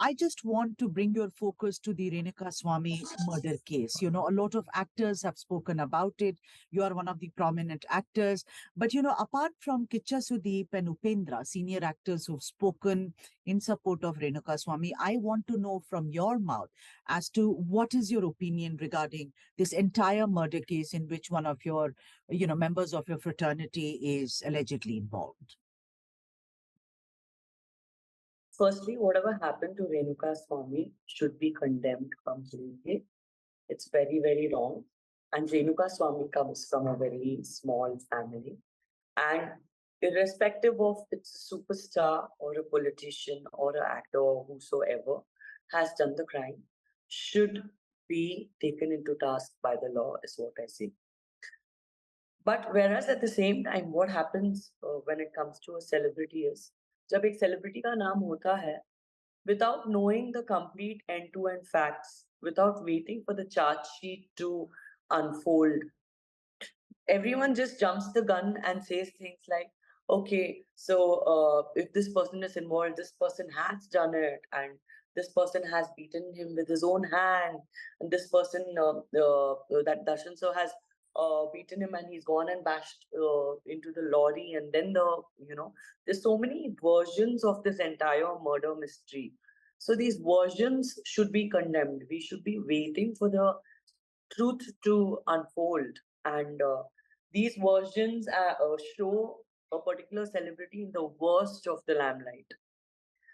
I just want to bring your focus to the Renuka Swami murder case. A lot of actors have spoken about it. You are one of the prominent actors. But, apart from Kicha Sudeep and Upendra, senior actors who've spoken in support of Renuka Swami, I want to know from your mouth as to what is your opinion regarding this entire murder case in which one of your, members of your fraternity is allegedly involved. Firstly, whatever happened to Renuka Swami should be condemned completely. It's very, very wrong. And Renuka Swami comes from a very small family. And irrespective of it's a superstar or a politician or an actor or whosoever has done the crime, should be taken into task by the law, is what I say. But whereas at the same time, what happens when it comes to a celebrity is, जब एक celebrity का नाम होता है, without knowing the complete end-to-end facts, without waiting for the charge sheet to unfold, everyone just jumps the gun and says things like, okay, so if this person is involved, this person has done it, and this person has beaten him with his own hand, and this person, that Darshan sir has beaten him and he's gone and bashed into the lorry, and then there's so many versions of this entire murder mystery. So these versions should be condemned. We should be waiting for the truth to unfold, and these versions show a particular celebrity in the worst of the limelight.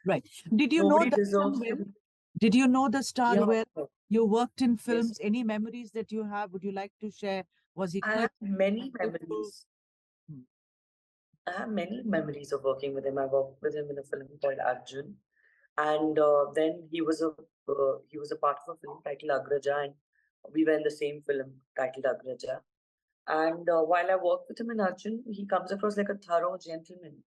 Right. Did you know Nobody Darshan deserves to well? be. Did you know the star Yeah, well? You worked in yes. films. Any memories that you have? Would you like to share? Was he I courteous, have many helpful? memories. Hmm. I have many memories of working with him. I worked with him in a film called Arjun, and then he was a part of a film titled Agraja, and we were in the same film titled Agraja. And while I worked with him in Arjun, he comes across like a thorough gentleman.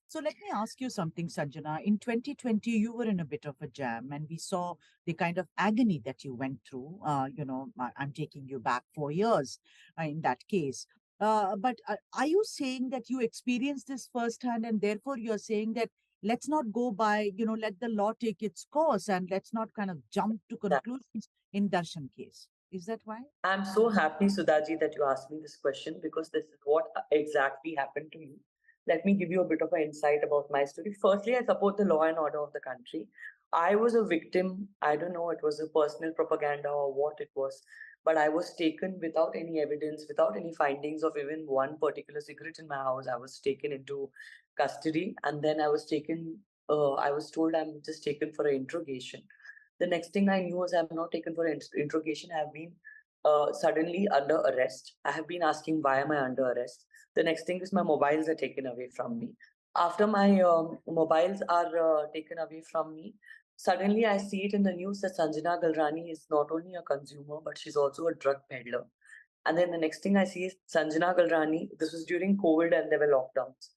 So let me ask you something, Sanjjana. In 2020, you were in a bit of a jam, and we saw the kind of agony that you went through. I'm taking you back 4 years in that case. But are you saying that you experienced this firsthand, and therefore you're saying that let's not go by, let the law take its course, and let's not kind of jump to That conclusions in Darshan case? Is that why? I'm so happy, Sudhaji, that you asked me this question because this is what exactly happened to me. Let me give you a bit of an insight about my story. Firstly, I support the law and order of the country. I was a victim. I don't know, it was a personal propaganda or what it was, but I was taken without any evidence, without any findings of even one particular cigarette in my house. I was taken into custody, and then I was told I'm just taken for an interrogation. The next thing I knew was I'm not taken for an interrogation. I've been suddenly under arrest. I have been asking, why am I under arrest? The next thing is my mobiles are taken away from me. After my mobiles are taken away from me, suddenly I see it in the news that Sanjjana Galrani is not only a consumer, but she's also a drug peddler. And then the next thing I see is Sanjjana Galrani. This was during COVID and there were lockdowns.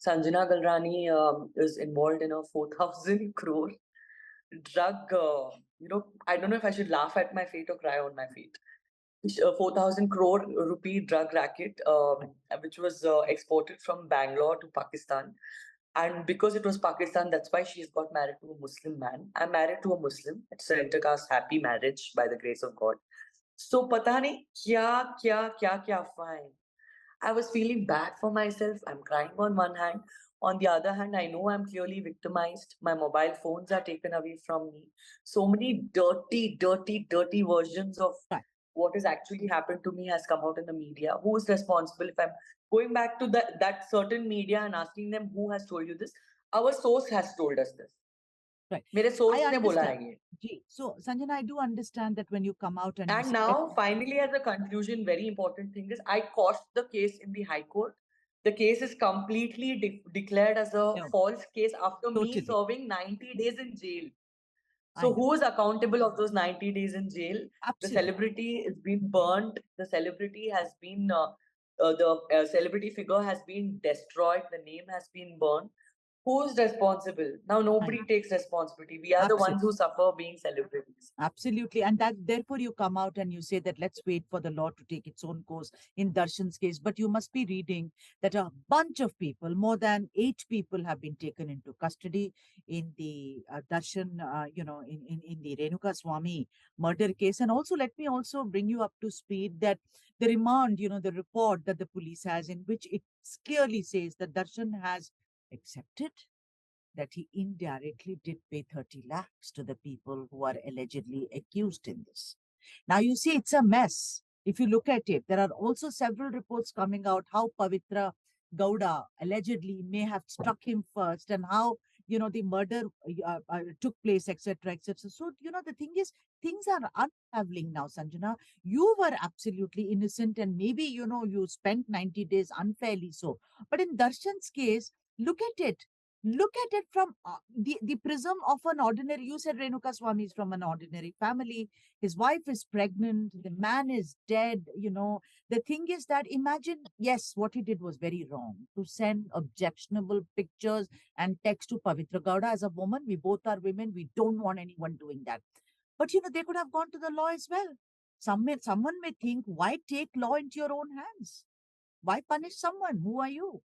Sanjjana Galrani is involved in a 4,000 crore drug. I don't know if I should laugh at my fate or cry on my fate. 4,000 crore rupee drug racket, which was exported from Bangalore to Pakistan. And because it was Pakistan, that's why she's got married to a Muslim man. I'm married to a Muslim. It's an intercaste happy marriage by the grace of God. So, pata nahi kya fine. I was feeling bad for myself. I'm crying on one hand. On the other hand, I know I'm clearly victimized. My mobile phones are taken away from me. So many dirty versions of Right. what has actually happened to me has come out in the media. Who is responsible? If I'm going back to that certain media and asking them who has told you this, our source has told us this. Right. मेरे I source ने बोला understand. है ये. Gee, so, Sanjana, I do understand that when you come out and you And say, now, finally, as a conclusion, very important thing is I quashed the case in the High Court. The case is completely declared as a no, false case after me totally. serving 90 days in jail. I So, know. who is accountable of those 90 days in jail? The Absolutely. celebrity is being burnt. The celebrity has been, the celebrity figure has been destroyed. The name has been burned. Who's responsible? Now I nobody know. takes responsibility. We are the ones Absolutely. who suffer being celebrities. Absolutely. And that therefore you come out and you say that let's wait for the law to take its own course in Darshan's case. But you must be reading that a bunch of people, more than 8 people, have been taken into custody in the Darshan, in the Renuka Swami murder case. And also, let me also bring you up to speed that the remand, the report that the police has, in which it clearly says that Darshan has accepted that he indirectly did pay 30 lakhs to the people who are allegedly accused in this. Now, you see, it's a mess. If you look at it, there are also several reports coming out how Pavitra Gowda allegedly may have struck him first and how, the murder took place, etc., etc. So, the thing is, things are unraveling now, Sanjana. You were absolutely innocent and maybe, you spent 90 days unfairly so. But in Darshan's case, look at it. Look at it from the prism of an ordinary. You said Renuka Swami is from an ordinary family. His wife is pregnant. The man is dead. The thing is that imagine, yes, what he did was very wrong to send objectionable pictures and text to Pavitra Gowda. As a woman, we both are women. We don't want anyone doing that. But they could have gone to the law as well. Someone may think, why take law into your own hands? Why punish someone? Who are you?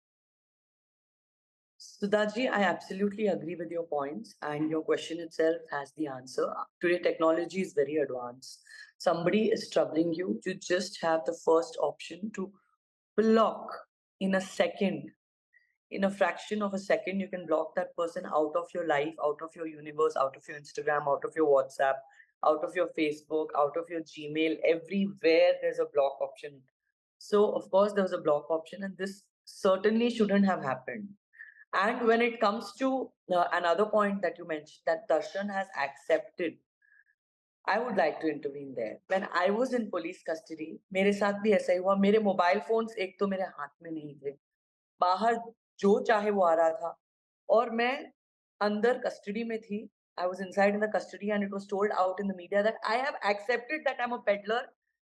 Sudhaji, I absolutely agree with your points, and your question itself has the answer. Today, technology is very advanced. Somebody is troubling you, you just have the first option to block in a second. In a fraction of a second, you can block that person out of your life, out of your universe, out of your Instagram, out of your WhatsApp, out of your Facebook, out of your Gmail. Everywhere there's a block option. So, of course, there was a block option, and this certainly shouldn't have happened. And when it comes to another point that you mentioned, that Darshan has accepted, I would like to intervene there. When I was in police custody, मेरे साथ भी ऐसा ही हुआ. मेरे mobile phones एक तो मेरे हाथ में नहीं थे. बाहर जो चाहे वो आ रहा था और मैं अंदर कस्टडी में थी. I was inside in the custody and it was told out in the media that I have accepted that I'm a peddler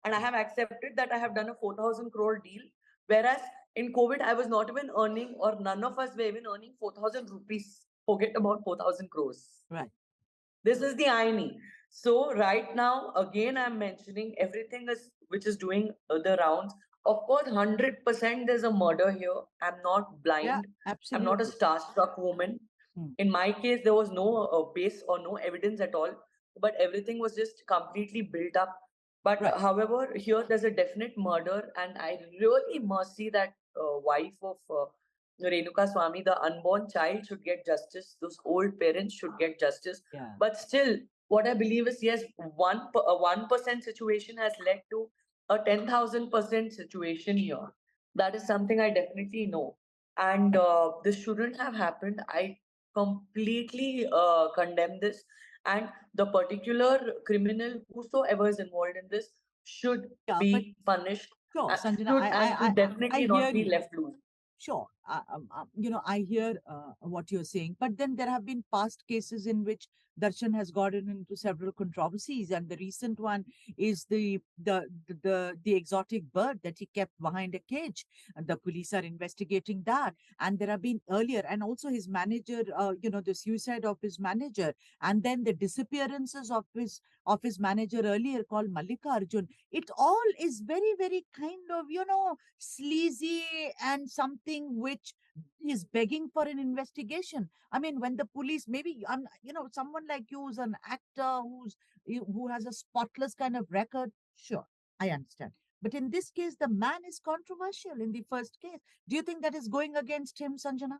and I have accepted that I have done a 4,000 crore deal. Whereas in COVID, I was not even earning, or none of us were even earning 4,000 rupees. Forget about 4,000 crores. Right. This is the irony. So right now, again, I'm mentioning everything is which is doing the rounds. Of course, 100% there's a murder here. I'm not Yeah, blind. I'm not a absolutely. starstruck woman. Hmm. In my case, there was no base or no evidence at all, but everything was just completely built up. But Right. however, here there's a definite murder, and I really must see that wife of Renuka Swami, the unborn child, should get justice. Those old parents should get justice. Yeah. But still, what I believe is yes, a 1% situation has led to a 10,000% situation here. That is something I definitely know, and this shouldn't have happened. I completely condemn this, and the particular criminal, whosoever is involved in this, should Yeah, but be punished, sure, Sanjana, should and should I definitely hear not be you. left loose. Sure. I hear what you're saying, but then there have been past cases in which Darshan has gotten into several controversies, and the recent one is the exotic bird that he kept behind a cage. And the police are investigating that, and there have been earlier, and also his manager, the suicide of his manager, and then the disappearances of his manager earlier called Mallika Arjun. It all is very, very kind of, sleazy and something which is begging for an investigation. I mean, when the police, maybe, someone like you who's an actor, who has a spotless kind of record, sure, I understand. But in this case, the man is controversial in the first case. Do you think that is going against him, Sanjana?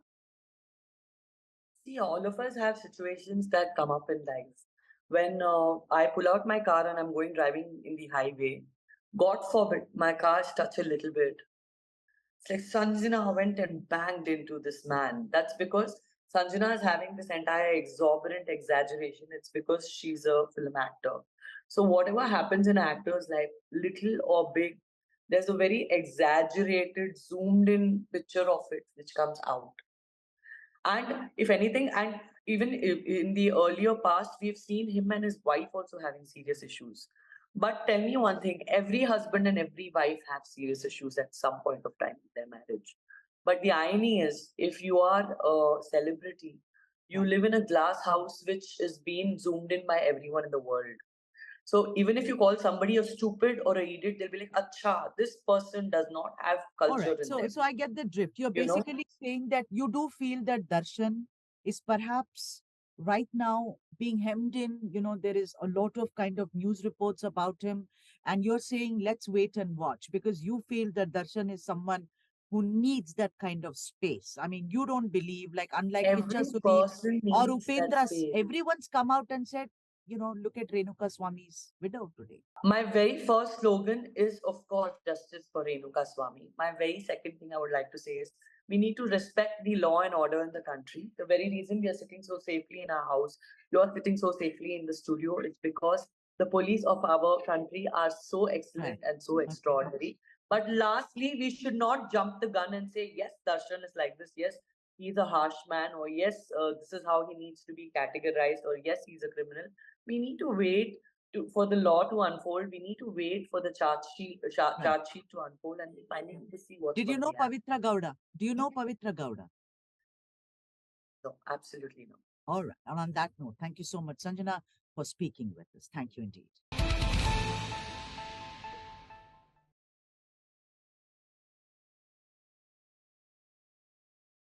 See, all of us have situations that come up in life. When I pull out my car and I'm going driving in the highway, God forbid my cars touch a little bit. It's like Sanjana went and banged into this man. That's because Sanjana is having this entire exorbitant exaggeration. It's because she's a film actor. So whatever happens in actors' life, little or big, there's a very exaggerated, zoomed in picture of it which comes out. And if anything, and even in the earlier past, we've seen him and his wife also having serious issues. But tell me one thing, every husband and every wife have serious issues at some point of time in their marriage. But the irony is, if you are a celebrity, you Right. live in a glass house which is being zoomed in by everyone in the world. So even if you call somebody a stupid or a idiot, they'll be like, "Acha, this person does not have All culture right. in So, them." so I get the drift. You're You know, basically saying that you do feel that Darshan is perhaps right now being hemmed in. There is a lot of kind of news reports about him, and you're saying let's wait and watch because you feel that Darshan is someone who needs that kind of space. I mean, you don't believe, like, unlike Kicha every Sudeep person or needs that Upendra, space. everyone's come out and said, look at Renuka Swami's widow today. My very first slogan is, of course, justice for Renuka Swami. My very second thing I would like to say is we need to respect the law and order in the country. The very reason we are sitting so safely in our house, you are sitting so safely in the studio, is because the police of our country are so Right. excellent and so Okay. extraordinary. But lastly, we should not jump the gun and say, yes, Darshan is like this. Yes, he's a harsh man, or yes, this is how he needs to be categorized, or yes, he's a criminal. We need to wait for the law to unfold. We need to wait for the Right. charge sheet to unfold, and we finally need to see what's Did you going to know be happening. Pavitra Gowda? Do you know Pavitra Gowda? No, absolutely no. All right. And on that note, thank you so much, Sanjana, for speaking with us. Thank you indeed.